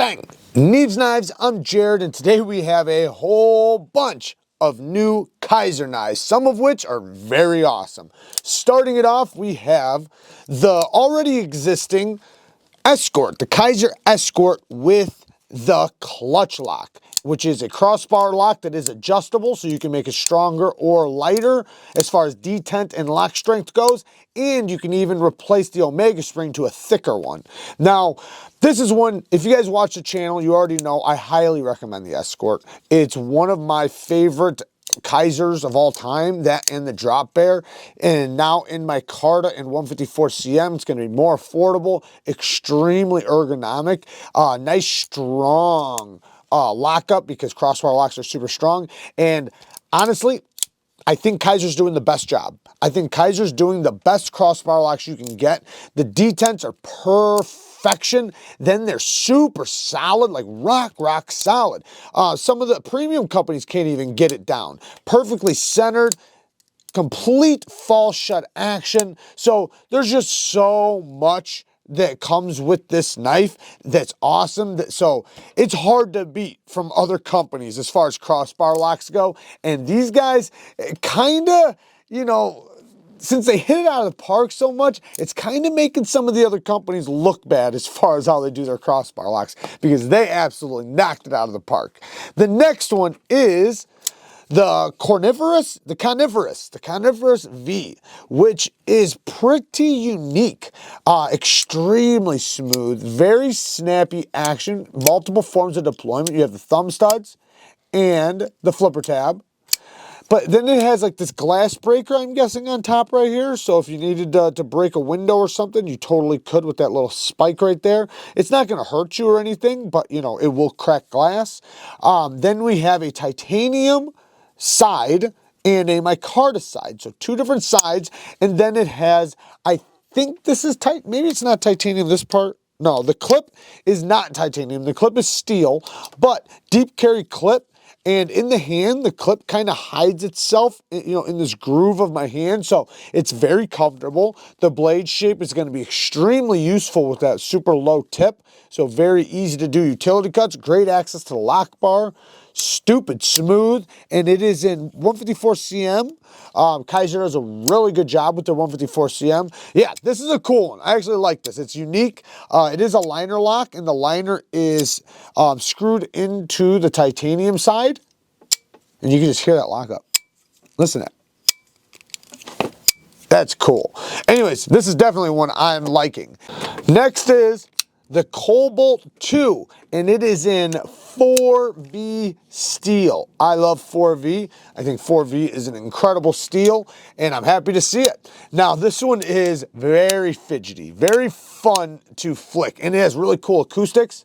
Bang! Neeves Knives, I'm Jared, and today we have a whole bunch of new Kizer knives, some of which are very awesome. Starting it off, we have the already existing ESCORT, the Kizer ESCORT with the clutch lock, which is a crossbar lock that is adjustable so you can make it stronger or lighter as far as detent and lock strength goes, and you can even replace the Omega spring to a thicker one. Now, this is one, if you guys watch the channel, you already know I highly recommend the ESCORT. It's one of my favorite Kizers of all time, that and the drop bear, and now in MICARTA and 154 cm, it's going to be more affordable, extremely ergonomic, nice strong lockup because crossbar locks are super strong. And honestly, I think Kizer's doing the best job. I think Kizer's doing the best crossbar locks you can get. The detents are perfection. Then they're super solid, like rock solid. Some of the premium companies can't even get it down. Perfectly centered, complete fall shut action. So there's just so much that comes with this knife that's awesome. So it's hard to beat from other companies as far as crossbar locks go. And these guys kind of, you know, since they hit it out of the park so much, it's kind of making some of the other companies look bad as far as how they do their crossbar locks, because they absolutely knocked it out of the park. The next one is the Coniferous V, which is pretty unique, extremely smooth, very snappy action, multiple forms of deployment. You have the thumb studs and the flipper tab. But then it has like this glass breaker, I'm guessing, on top right here. So if you needed to break a window or something, you totally could with that little spike right there. It's not going to hurt you or anything, but, you know, it will crack glass. Then we have a titanium side and a micarta side. So two different sides. And then it has, I think this is tight. Maybe it's not titanium, this part. No, the clip is not titanium. The clip is steel, but deep carry clip. And in the hand, the clip kind of hides itself, you know, in this groove of my hand. So it's very comfortable. The blade shape is going to be extremely useful with that super low tip. So very easy to do utility cuts, great access to the lock bar, stupid smooth, and it is in 154 cm. Kizer does a really good job with their 154 cm. Yeah, this is a cool one. I actually like this. It's unique. It is a liner lock, and the liner is screwed into the titanium side, and you can just hear that lock up. Listen to that. That's cool. Anyways, this is definitely one I'm liking. Next is the KOBOLD 2, and it is in 4V steel. I love 4V. I think 4V is an incredible steel, and I'm happy to see it. Now, this one is very fidgety, very fun to flick, and it has really cool acoustics.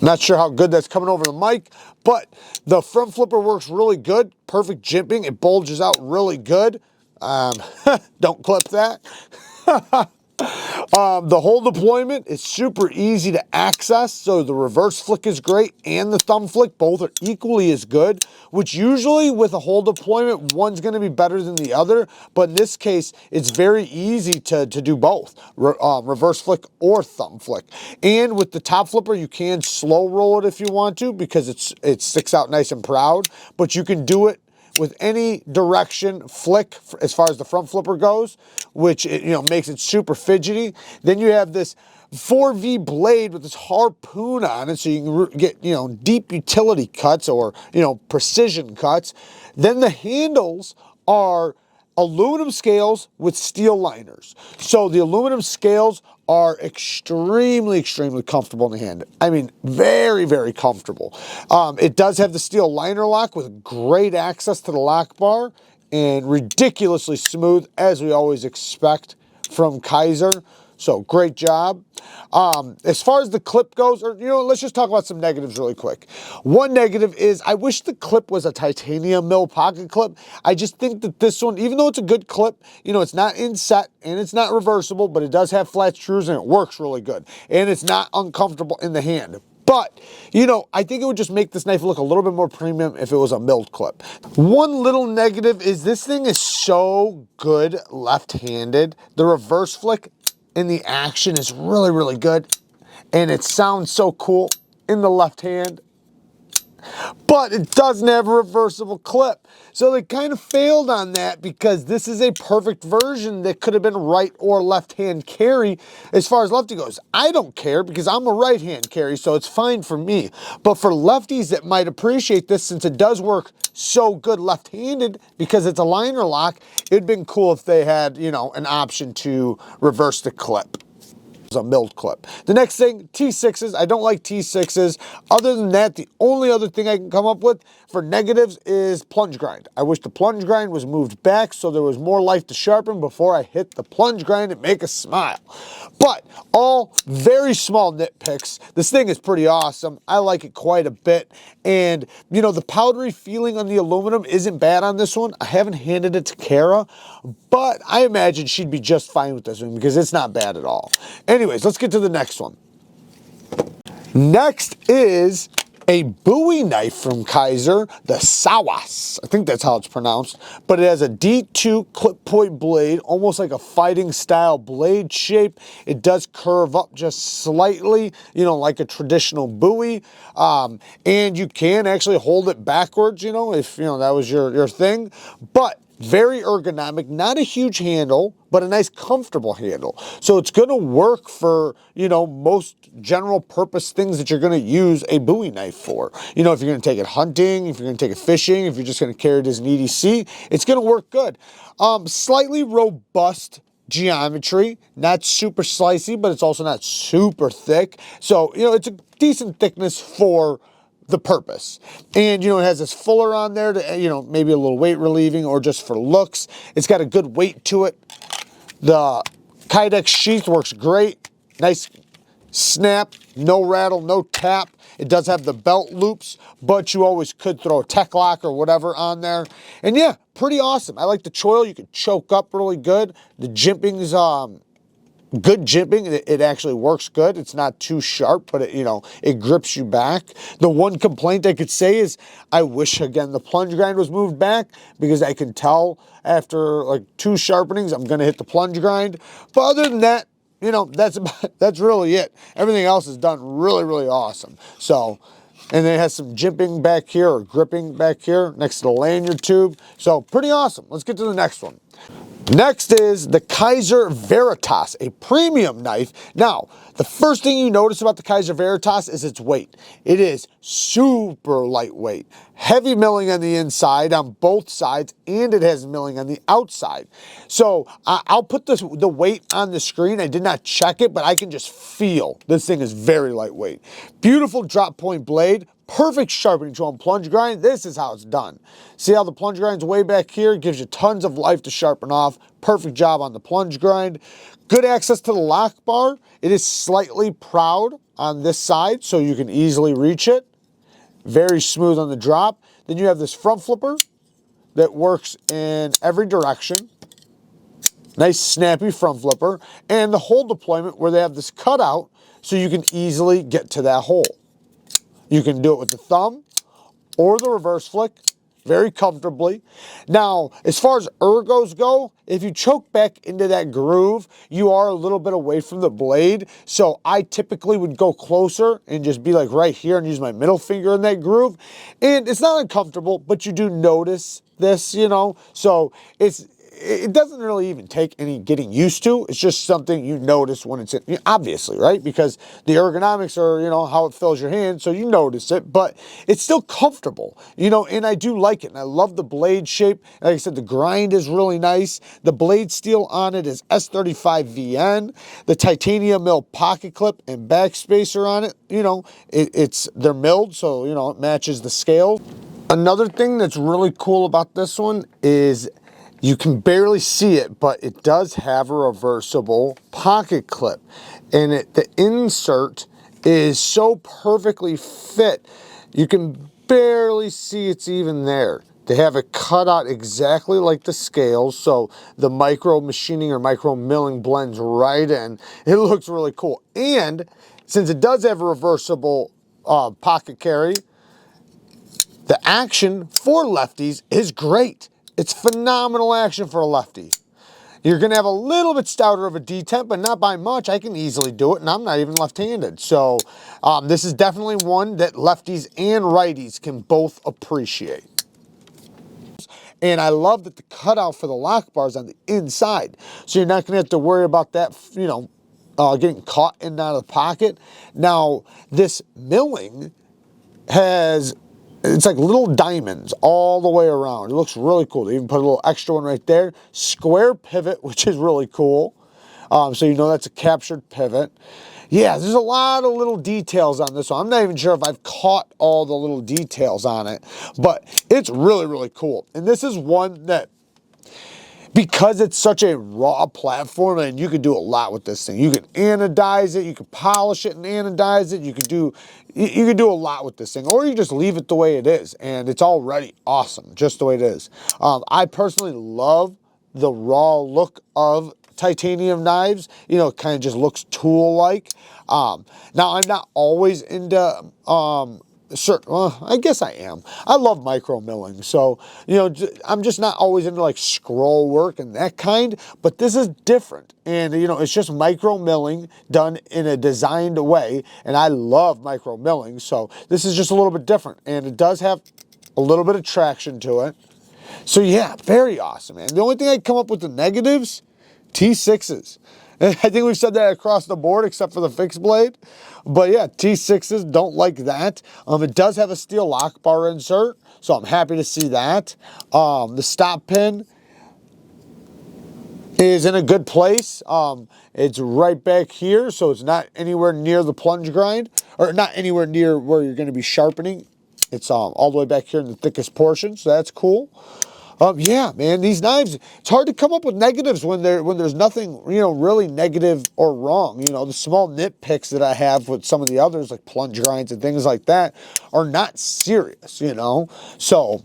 Not sure how good that's coming over the mic, but the front flipper works really good. Perfect jimping. It bulges out really good. Don't clip that. The whole deployment is super easy to access, so the reverse flick is great and the thumb flick, both are equally as good, which usually with a whole deployment, one's going to be better than the other, but in this case, it's very easy to do both, reverse flick or thumb flick. And with the top flipper, you can slow roll it if you want to, because it sticks out nice and proud, but you can do it with any direction flick as far as the front flipper goes, which makes it super fidgety. Then you have this 4V blade with this harpoon on it, so you can get deep utility cuts or precision cuts. Then the handles are aluminum scales with steel liners. So the aluminum scales are extremely comfortable in the hand. I mean, very comfortable. It does have the steel liner lock with great access to the lock bar and ridiculously smooth, as we always expect from Kizer. So great job. As far as the clip goes, or let's just talk about some negatives really quick. One negative is I wish the clip was a titanium mill pocket clip. I just think that this one, even though it's a good clip, it's not inset and it's not reversible, but it does have flat screws and it works really good. And it's not uncomfortable in the hand. But, you know, I think it would just make this knife look a little bit more premium if it was a milled clip. One little negative is this thing is so good left-handed. The reverse flick in the action is really, really good. And it sounds so cool in the left hand. But it doesn't have a reversible clip. So they kind of failed on that because this is a perfect version that could have been right or left hand carry as far as lefty goes. I don't care because I'm a right hand carry, so it's fine for me. But for lefties that might appreciate this, since it does work so good left-handed because it's a liner lock, it'd been cool if they had, you know, an option to reverse the clip. A milled clip. The next thing, T6s. I don't like T6s. Other than that, the only other thing I can come up with for negatives is plunge grind. I wish the plunge grind was moved back so there was more life to sharpen before I hit the plunge grind and make a smile. But all very small nitpicks. This thing is pretty awesome. I like it quite a bit. And, you know, the powdery feeling on the aluminum isn't bad on this one. I haven't handed it to Kara, but I imagine she'd be just fine with this one because it's not bad at all. Anyways, let's get to the next one. Next is a Bowie knife from Kizer, the Sawas. I think that's how it's pronounced. But it has a D2 clip point blade, almost like a fighting style blade shape. It does curve up just slightly, you know, like a traditional Bowie. And you can actually hold it backwards, you know, if, you know, that was your thing. But very ergonomic, not a huge handle, but a nice comfortable handle. So it's going to work for, you know, most general purpose things that you're going to use a Bowie knife for. You know, if you're going to take it hunting, if you're going to take it fishing, if you're just going to carry it as an EDC, it's going to work good. Slightly robust geometry, not super slicey, but it's also not super thick. So, you know, it's a decent thickness for the purpose. And, you know, it has this fuller on there to, you know, maybe a little weight relieving or just for looks. It's got a good weight to it. The Kydex sheath works great. Nice snap, no rattle, no tap. It does have the belt loops, but you always could throw a tech lock or whatever on there. And yeah, pretty awesome. I like the choil. You can choke up really good. The jimping's good jimping. It actually works good. It's not too sharp, but it, you know, it grips you back. The one complaint I could say is I wish, again, the plunge grind was moved back because I can tell after like 2 sharpenings, I'm going to hit the plunge grind. But other than that, you know, that's really it. Everything else is done really, really awesome. So, and then it has some jimping back here or gripping back here next to the lanyard tube. So pretty awesome. Let's get to the next one. Next is the Kizer Veritas, a premium knife. Now, the first thing you notice about the Kizer Veritas is its weight. It is super lightweight, heavy milling on the inside on both sides, and it has milling on the outside. So I'll put the weight on the screen. I did not check it, but I can just feel this thing is very lightweight. Beautiful drop point blade. Perfect sharpening tool on plunge grind. This is how it's done. See how the plunge grind's way back here? Gives you tons of life to sharpen off. Perfect job on the plunge grind. Good access to the lock bar. It is slightly proud on this side, so you can easily reach it. Very smooth on the drop. Then you have this front flipper that works in every direction. Nice snappy front flipper. And the hole deployment where they have this cutout so you can easily get to that hole. You can do it with the thumb or the reverse flick very comfortably. Now, as far as ergos go, if you choke back into that groove, you are a little bit away from the blade. So I typically would go closer and just be like right here and use my middle finger in that groove. And it's not uncomfortable, but you do notice this, you know. So it doesn't really even take any getting used to. It's just something you notice when it's in, obviously, right? Because the ergonomics are, you know, how it fills your hand, so you notice it, but it's still comfortable, you know, and I do like it. And I love the blade shape. Like I said, the grind is really nice. The blade steel on it is S35VN. The titanium mill pocket clip and backspacer on it, you know, they're milled, so, you know, it matches the scale. Another thing that's really cool about this one is you can barely see it, but it does have a reversible pocket clip. And the insert is so perfectly fit, you can barely see it's even there. They have it cut out exactly like the scales, so the micro machining or micro milling blends right in. It looks really cool. And since it does have a reversible pocket carry. The action for lefties is great. It's phenomenal action for a lefty. You're going to have a little bit stouter of a detent, but not by much. I can easily do it, and I'm not even left-handed. So this is definitely one that lefties and righties can both appreciate. And I love that the cutout for the lock bar is on the inside. So you're not going to have to worry about that, you know, getting caught in and out of the pocket. Now, this milling has, it's like little diamonds all the way around. It looks really cool. They even put a little extra one right there. Square pivot, which is really cool. So you know that's a captured pivot. Yeah, there's a lot of little details on this one. I'm not even sure if I've caught all the little details on it, but it's really, really cool. And this is one that, because it's such a raw platform, and you can do a lot with this thing. You can anodize it, you can polish it and anodize it, you can do a lot with this thing, or you just leave it the way it is, and it's already awesome, just the way it is. I personally love the raw look of titanium knives. You know, it kind of just looks tool-like. Now, I'm not always into I guess I am. I love micro milling, so you know, I'm just not always into like scroll work and that kind, but this is different, and you know, it's just micro milling done in a designed way, and I love micro milling, so this is just a little bit different, and it does have a little bit of traction to it. So yeah, very awesome, man. The only thing I'd come up with the negatives, T6s. I think we've said that across the board except for the fixed blade. But yeah, T6s, don't like that. It does have a steel lock bar insert, so I'm happy to see that. The stop pin is in a good place. It's right back here, so it's not anywhere near the plunge grind, or not anywhere near where you're going to be sharpening. It's all the way back here in the thickest portion, so that's cool. Yeah, man, these knives, it's hard to come up with negatives when there's nothing, you know, really negative or wrong. You know, the small nitpicks that I have with some of the others, like plunge grinds and things like that, are not serious, you know. So,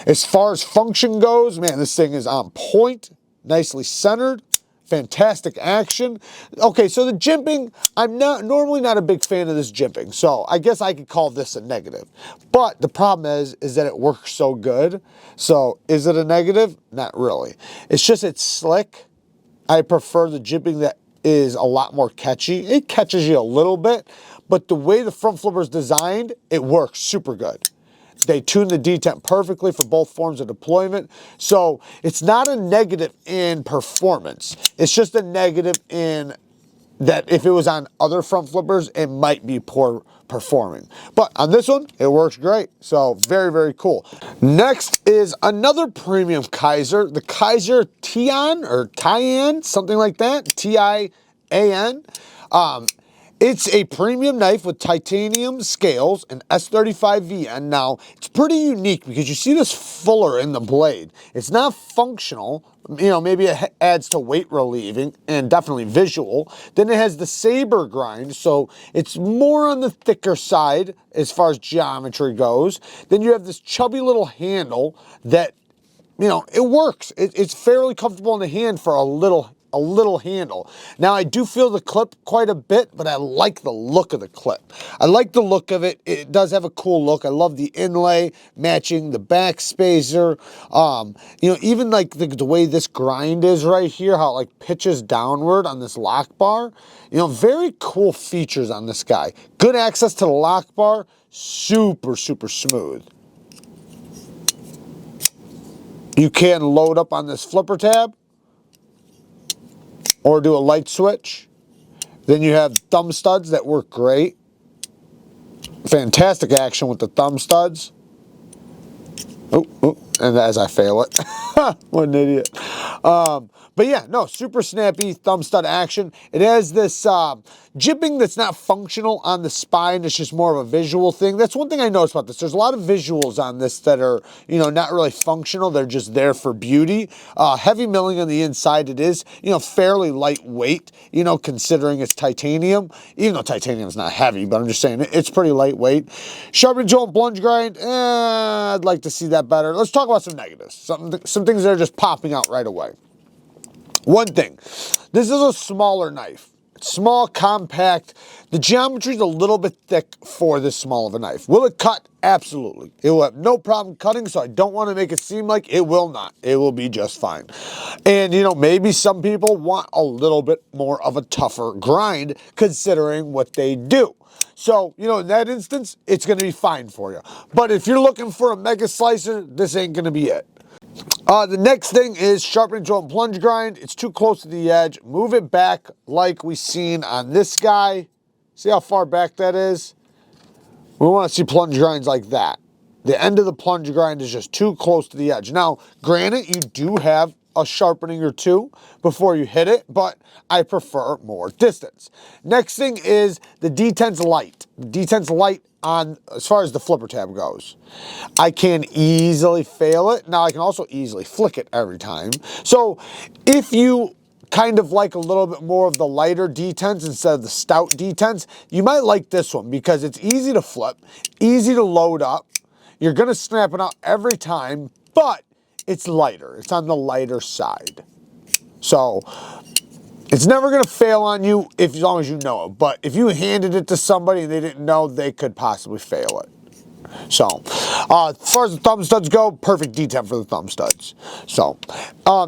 as far as function goes, man, this thing is on point, nicely centered. Fantastic action. Okay, so the jimping, I'm normally not a big fan of this jimping, so I guess I could call this a negative. But the problem is that it works so good. So is it a negative? Not really. It's just it's slick. I prefer the jimping that is a lot more catchy. It catches you a little bit, but the way the front flipper is designed, it works super good. They tune the detent perfectly for both forms of deployment. So it's not a negative in performance. It's just a negative in that if it was on other front flippers, it might be poor performing. But on this one, it works great. So very, very cool. Next is another premium Kizer, the Kizer TIAN or TIAN, something like that, T-I-A-N. It's a premium knife with titanium scales and S35VN. Now, it's pretty unique because you see this fuller in the blade. It's not functional. You know, maybe it adds to weight relieving and definitely visual. Then it has the saber grind, so it's more on the thicker side as far as geometry goes. Then you have this chubby little handle that, you know, it works. It's fairly comfortable in the hand for a little handle. Now, I do feel the clip quite a bit, but I like the look of the clip. I like the look of it. It does have a cool look. I love the inlay matching the back spacer. You know, even like the way this grind is right here, how it like pitches downward on this lock bar. You know, very cool features on this guy. Good access to the lock bar. Super, super smooth. You can load up on this flipper tab or do a light switch. Then you have thumb studs that work great. Fantastic action with the thumb studs. Oh, and as I fail it. What an idiot. But yeah, no, super snappy thumb stud action. It has this jimping that's not functional on the spine. It's just more of a visual thing. That's one thing I noticed about this. There's a lot of visuals on this that are, you know, not really functional. They're just there for beauty. Heavy milling on the inside. It is, you know, fairly lightweight, you know, considering it's titanium. Even though titanium is not heavy, but I'm just saying it's pretty lightweight. Sharpen joint plunge grind. I'd like to see that better. Let's talk about some negatives. Some things that are just popping out right away. One thing, this is a smaller knife. It's small, compact. The geometry is a little bit thick for this small of a knife. Will it cut? Absolutely. It will have no problem cutting, so I don't want to make it seem like it will not. It will be just fine. And, you know, maybe some people want a little bit more of a tougher grind considering what they do. So, you know, in that instance, it's going to be fine for you. But if you're looking for a mega slicer, this ain't going to be it. The next thing is sharpening drill and plunge grind. It's too close to the edge. Move it back like we seen on this guy. See how far back that is? We want to see plunge grinds like that. The end of the plunge grind is just too close to the edge. Now, granted, you do have a sharpening or two before you hit it, but I prefer more distance. Next thing is the detense light. The detense light on, as far as the flipper tab goes, I can easily fail it. Now I can also easily flick it every time. So if you kind of like a little bit more of the lighter detents instead of the stout detents, you might like this one because it's easy to flip, easy to load up. You're gonna snap it out every time, but it's lighter. It's on the lighter side. So it's never gonna fail on you as long as you know it. But if you handed it to somebody and they didn't know, they could possibly fail it. So, as far as the thumb studs go, perfect detent for the thumb studs. So,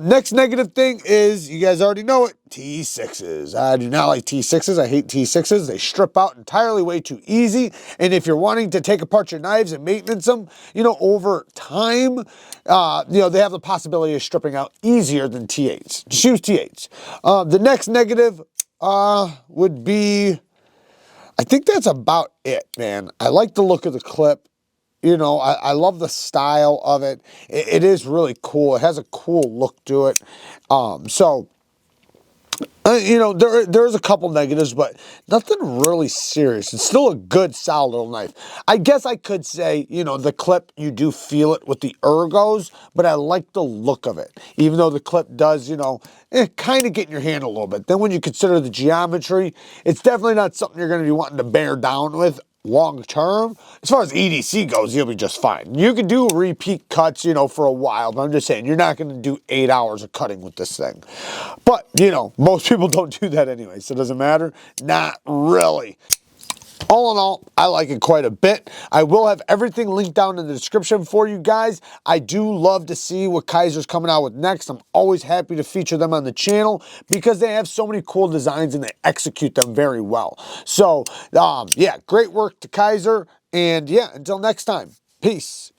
next negative thing is, you guys already know it, T6s. I do not like T6s. I hate T6s. They strip out entirely way too easy. And if you're wanting to take apart your knives and maintenance them, you know, over time, you know, they have the possibility of stripping out easier than T8s. Just use T8s. The next negative would be, I think that's about it, man. I like the look of the clip. You know, I love the style of it. It is really cool. It has a cool look to it. You know, there's a couple negatives, but nothing really serious. It's still a good, solid little knife. I guess I could say, you know, the clip, you do feel it with the ergos, but I like the look of it. Even though the clip does, you know, kind of get in your hand a little bit. Then when you consider the geometry, it's definitely not something you're going to be wanting to bear down with long term. As far as EDC goes, you'll be just fine. You can do repeat cuts, you know, for a while, but I'm just saying, you're not going to do 8 hours of cutting with this thing. But, you know, most people don't do that anyway, so it doesn't matter. Not really. All in all, I like it quite a bit. I will have everything linked down in the description for you guys. I do love to see what Kizer's coming out with next. I'm always happy to feature them on the channel because they have so many cool designs and they execute them very well. So, yeah, great work to Kizer. And yeah, until next time, peace.